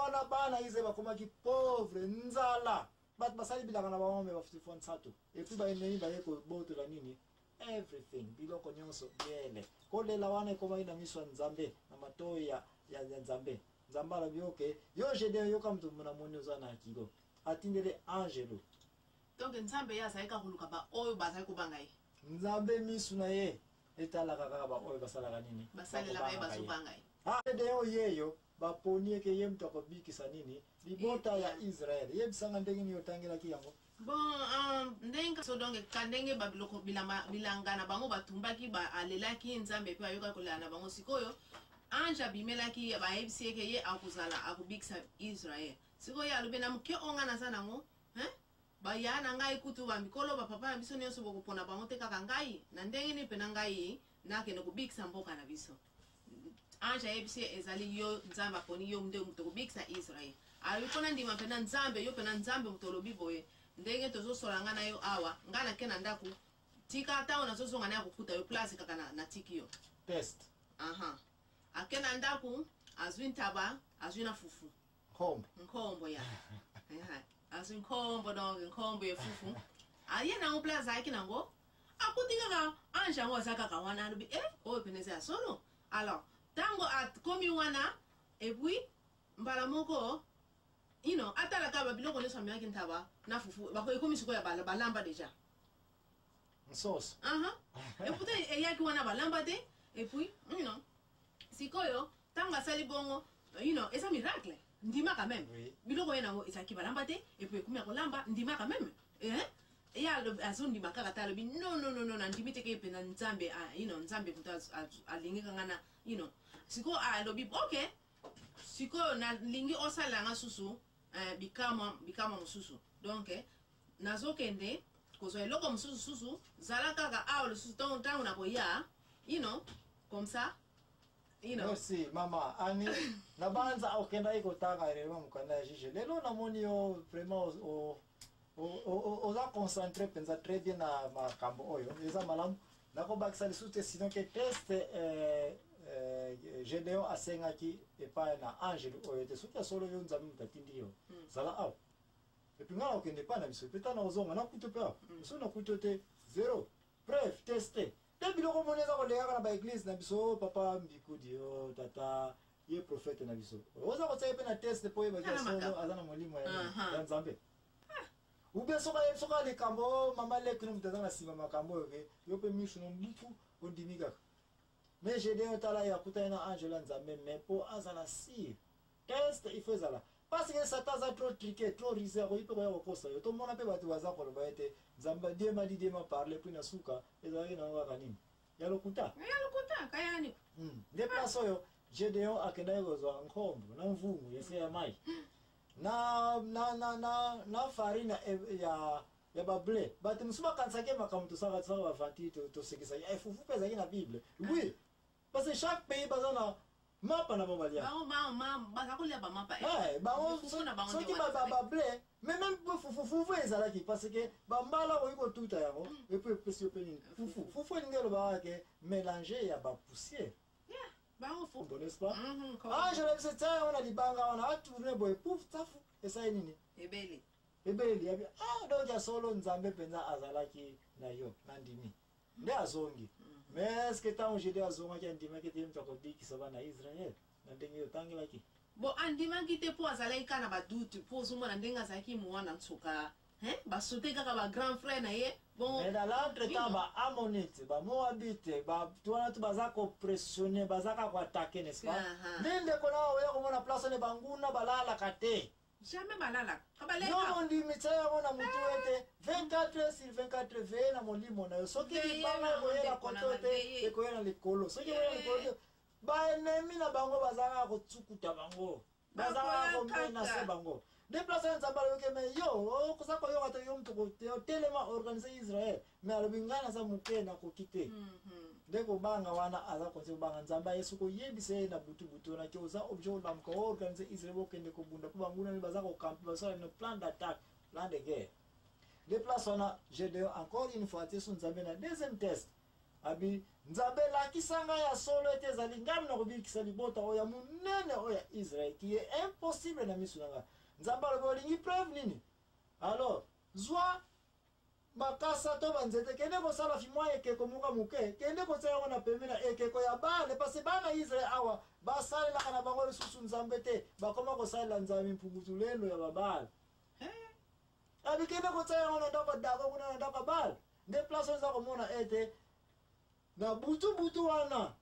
wana bana ize bakoma ki pauvre nzala bat basali bilaka na bamome bafifon sato et puis ba ene ba yeko boto la nini everything biloko nyonso biele kolela wana koma ina miswa nzambe na matoya ya nzambe nzambala byoke yo jede yo kamtu muna moni uzana akigo atindele angelo donc nzambe ya saika kuluka ba oyo bazali kubangai nzambe misu na ye etala kaka ba oyo basala nini basalela ba bazubangai de yo yeyo baponie ke ye mtu akobikisa nini libota ya Israel ye bisanga ndenge ni yotangira kiyango bon ndenga so donc kandenge babiloko bilangana bango batumbaki ba alelaki nzambe pe ayoka kolana bango sikoyo anja bimelaki ba ebisi ke ye akuzala akubikisa Israel sikoyo alubena mke ongana sana ngo ba yana ngai kutu ba mikolo ba papa biso nyonso bokupona bango te kaka ngai na ndenge ni pena ngai na ke no kubikisa mboka na biso anja ebisi ezali yo nzambe poni yo mde mtu kubikisa Israel alipona ndima pena nzambe yo pena nzambe mutolobi boye ndenge tozo solanga na yo awa ngana kena ndaku tika ta ona zozo ngana kukuta yo place kaka na tikio test akena ndaku azwintaba azwina fufu nkombo ya azwin nkombo donc nkombo ya fufu ayena ngo place akina ngo akutika ka anja ngo zaka ka wana lubi o peneza solo alors tango at komi wana et puis mbala moko atala ka babiloko ne somya kintaba na fufu bako ekomi siko ya balamba déjà sauce et pourtant eyaki wana balamba te et puis sikoyo tango asali bongo esa miracle ndima quand même biloko yena ngo esaki balamba te et puis ekomi kolamba ndima quand même ya azundi makaka talo bi no ndimi te ke pena nzambe nzambe mutazu alingi kangana siko alobi okay siko na lingi osala nga susu bikama mususu donc nazokende kozo eloko mususu susu zala kaka awo le susu tango na boya comme ça merci mama ani na banza okenda iko taka rema mukanda jije lelo na moni yo vraiment oza concentré penza très bien na makambo oyo eza malamu nako bakisa lisusu sinon que test Gédéon asengaki epa na angelo oyo te soki asolo yo nzambe mutatindi yo zala awa et puis ngala okende pa na biso peta na ozonga na kuto pe awa so na kuto te zéro preuve testé te biloko moni eza kolengaka na baeglise na biso papa mbikudi tata ye prophète na biso oza kotia pe na test po yebaki asolo aza na molimo ya nzambe ube soka likambo mama lekino mutaza na nsima makambo oyo ke yo mpe miso no mbutu ondimi kaka mais Gédéon tala ya kutana Angela nzambe mais pour azala si test il faut zala parce que ça t'a trop triqué trop risé ko ipe ko kosa yo to mona pe batu baza ko ba ete nzamba die ma parler puis na suka ezali na wa kanini ya lokuta kayani de place oyo Gédéon akenda yo zo nkombo na mvungu yese ya mai na farina ya bablé batu musuba kansake makamto saka bafanti to sekisa ya fufu pesa na Bible oui parce que chaque pays bazana mapa na babalia bazakolia ba mapa soki bablé mais même fufu ezalaki parce que bambala oyiko tuta yango et puis pesi openi fufu ngelo ba ke mélanger ya ba poussière bon n'est-ce pas je l'ai dit ça on a libanga on a tourné boy pouf tafu et ça nini ebeli yabi donc ya solo nzambe penza azalaki na yo nandimi nde azongi mais est-ce que tant j'ai dit azonga ki ndima ke tem to bikisa bana Israël na ndenge yo tangilaki bo andima ki te po azalaki kana ba doute po somo na ndenga zaki muwana ntsuka ba sauter kaka ba grand frère na ye bon mais dans l'entretemps ba ammonite ba moabite ba tuana tu bazako pressionner bazaka ko attaquer n'est-ce pas ndende kona oya ko mona place ne banguna balala kate jamais balala kabaleka non on dit mitaya mona mutu ete 24 sur 24 ve na molimo na yo soki banga ko yela kotote e ko yela likolo soki yela likolo ba enemi na bango bazaka ko tsukuta bango bazaka ko mena se bango déplacer nzamba yoke me yo ko sako yo kata yo mtu ko telema organiser Israël mais alobingana sa mukena ko kite ndeko banga wana aza ko banga nzamba yesu ko yebise na butu na kyoza objo lam ko organiser Israël ko kende ko bunda ko banguna ni bazaka ko camp bazaka no plan d'attaque plan de guerre déplacer na Gédéon encore une fois te son nzamba na deuxième test abi nzambe lakisanga ya solo ete ezali ngami na kobikisa libota oyo ya monene oyo ya Israel qui est impossible na miso na ngai. Nzambe alobi olingi preuve nini? Alors zwa makasa to banzete kende kosala fimwa ekeko moka moke kende kotia yango na pembe na ekeko ya bale parce bana Israel awa basalelaka na bango lisusu nzambe te bakoma kosalela nzambe mpungutu lelo ya babale. Abi kende kotia yango na ndako dako kuna na ndako bale nde place oyo eza komona ete na butu wana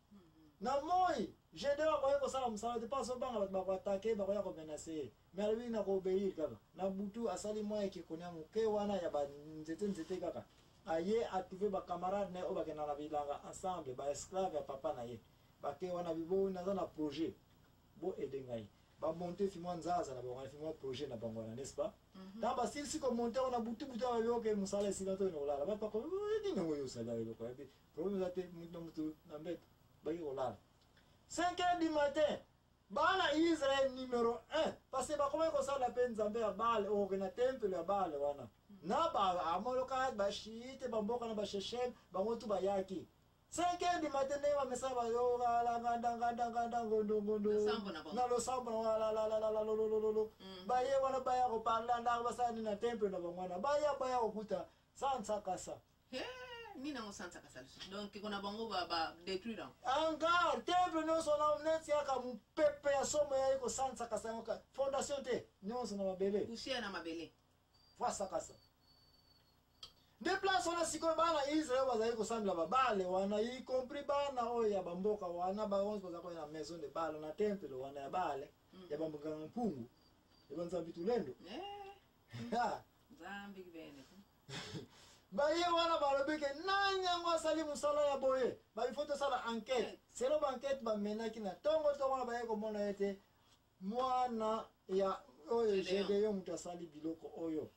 na moi Gédéon akoki kosala mosala te mpo sobanga bato bakoatake bakoya komenase ye me alobi na koobéir kaka na butu asali mwa ekeko ya moke wana ya banzete kaka aye atrouve bakamarade na ye oyo bakenda na bilanga ensemble baesclave ya papa na ye bake wana bibo naza na projet bo ede ngai bamonte fimwa nzaza na bango fimwa projet na bango wana n'est-ce pas ntango basilisi komonte wana butu babi oke mosala esila to ene kolala bapako dinango oyo osala eloko yabi problème eza te mutu na mutu na mbeto baki kolala 5h du matin bana Israël numéro 1 parce que bakoma kosala pe nzambe ya Baal oyo na temple ya Baal wana na ba amoloka ba shiite bamboka na ba sheshem bango tu bayaki 5h du matin ne ba mesa ba yo la nganda ngondo na lo sambo na la lo ba ye wana ba ya ko parla nda ba sa ni na temple na bango na ba ya okuta sansa kasa ni nango sansa kasala donc kona bango ba détruire anga temple no sona neti aka mupepe ya somo ya iko sansa kasala ka fondation te no sona mabele poussière na mabele fasa kasa de place on a siko bana Israël bazali ko sambla babale wana y compris bana oyo ya bamboka wana ba 11 bazako na maison de Baal na temple wana ya Baal ya bamboka mpungu ya banzambi tulendo zambi bene baye wana balobeke nanyango asali musala ya boye babifoto sala enquête selo ba enquête bamenaki na tongo wana baye komona ete mwana ya oyo Gédéon mutu asali biloko oyo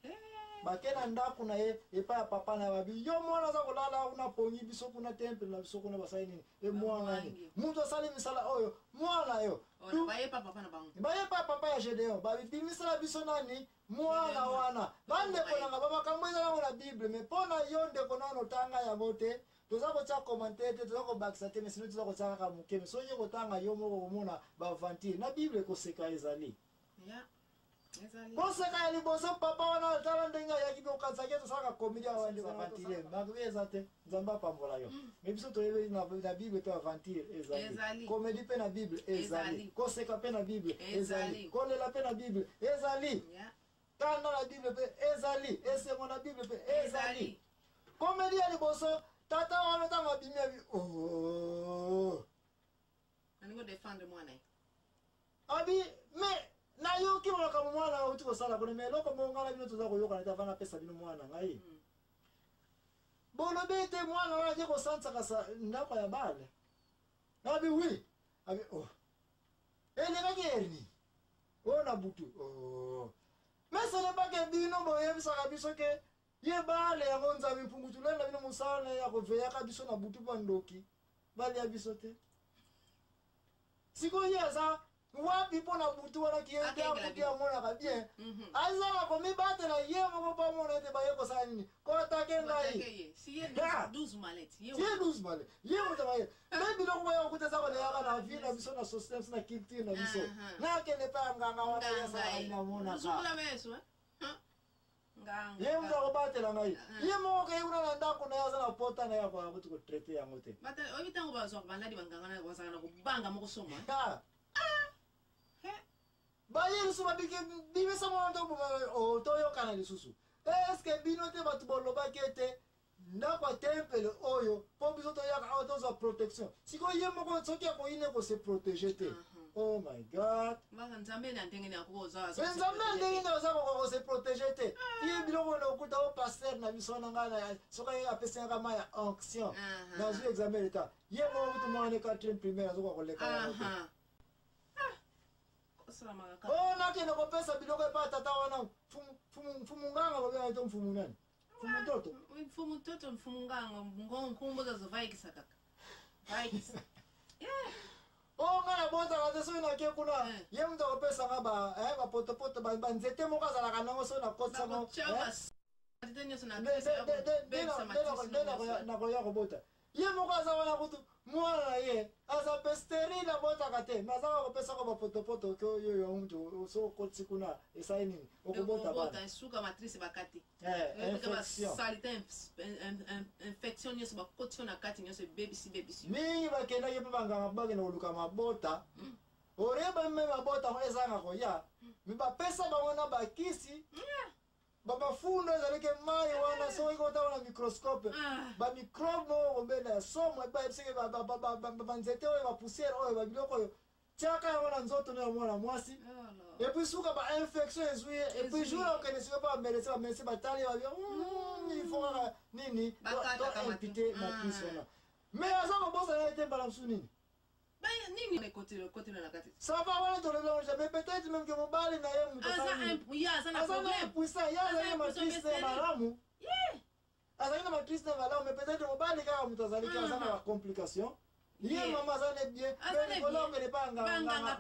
bakena ndako na ye epa ya papa na babi yo mwana za kolala una pongi biso kuna temple na biso kuna basali nini e mwana ni mutu asali misala oyo mwana yo baye pa papa na bango baye pa papa ya Gédéon babi misala biso nani mwana wana bande konanga bamakambo ezala na Bible mais pona yo ndeko nano tanga yango te toza kotia commentaire te toza kobakisa te mais sinon toza kotia kaka moke mais soki kotanga yo moko komona baventure na Bible ekoseka ezali koseka ya liboso papa wana tala ndenge ayaki mpe okanisaki tosalaka komedia wande baventure makobi eza te nzambe apambola yo mais biso toyebi na Bible mpe aventure ezali komedi mpe na Bible ezali koseka mpe na Bible ezali kolela mpe na Bible ezali kanda na Bible pe ezali esengo na Bible pe ezali komedi ya liboso tata wana ntango abimi abi aningo défendre mwana abi mais nayoki makambo mwana auti kosala kone mais eloko moko ngala bino toza koyokana te avana apesa bino mwana ngai bolobi ete mwana wana ake kosansaka ndako ya Baal abi wi abi elekaki erni oyo na butu mais ce n'est pas que bino boyebisaka biso ke ye Baal yango nzambe mpungutu lelo bino mosala ya koveyaka biso na butu bandoki balia biso te sikoyo aza wapi mpona butu wana kiyete akuti amonaka bien azala komibatela ye moko mpo amona ete baye kosala nini kotake ngai ye 12 malete ye moto baye me biloko baya kokuta eza koleyaka na vie na biso na société na culture na biso nakende mpe ya nganga wana yasalinamonaka ye moto akobatela ngai ye moko kei kuna na ndako na ye aza na pota na ye akokuti kotraite yango te oyebi ntango bazwaka baladi banganga bazalaka na kobanga moko soma baye lisusu babiki bimisa mwana nto toyokana lisusu eske bino te bato bolobaki ete ndako ya temple oyo mpo biso toyaka awa tozwa protection sikoyo ye moko soki akoyine kose protege te oh my god nzambe na ndenge nini oza kose protege te ye biloko na okuta o paster na biso na ngai soki apesengaka ma ya onction nazwi examen leta ye moko kutu mwana 4e primaire azokoka koleka yango te nakende kopesa biloko epa tata wana mfumu nganga kobea to mfumu nani mfumu toto mfumu nganga nkumbo zazo vaikisa kaka vaikisa nga na botaka te soki nake kuna ye mutu akopesanga bapotopoto banzete moko azalaka nango soki nakotisamo nakoya kobota ye moko aza wana kutu mwana na ye aza pe sterile abotaka te me azaka kopesa ko bapotopoto ke oyo mtu so okotisi kuna esali nini okobota bana esuka matrice bakati infection salite infection nyonso bakotisi na kati nyonso ebebisi mingi bakendaki mpe banganga bakende koluka mabota oreba mme mabota ngo ezanga koya me bapesa bango na bakisi babafundo ezalaki mai wana soki kota na microscope bamicrobe moko kombela ya somo ebiseke banzete oyo bapoussière oyo babiloko oyo tiaka yango na nzoto na mwana mwasi epuis suka bainfection ezwi ye epuis jour okende siko mpe bamelese batali babia ifo kaka nini to impite matrice wana mais aza kobosana ete mbala mosusu nini nini côté na kati ça va wana tolelo jamais peut-être même que mobali na ye muto aza na problème puissant ya za matrice na malamu aza na matrice na malamu mais peut-être mobali kaka muto azali ka aza na complication ye mama aza ne bien mais le colloque n'est pas nganga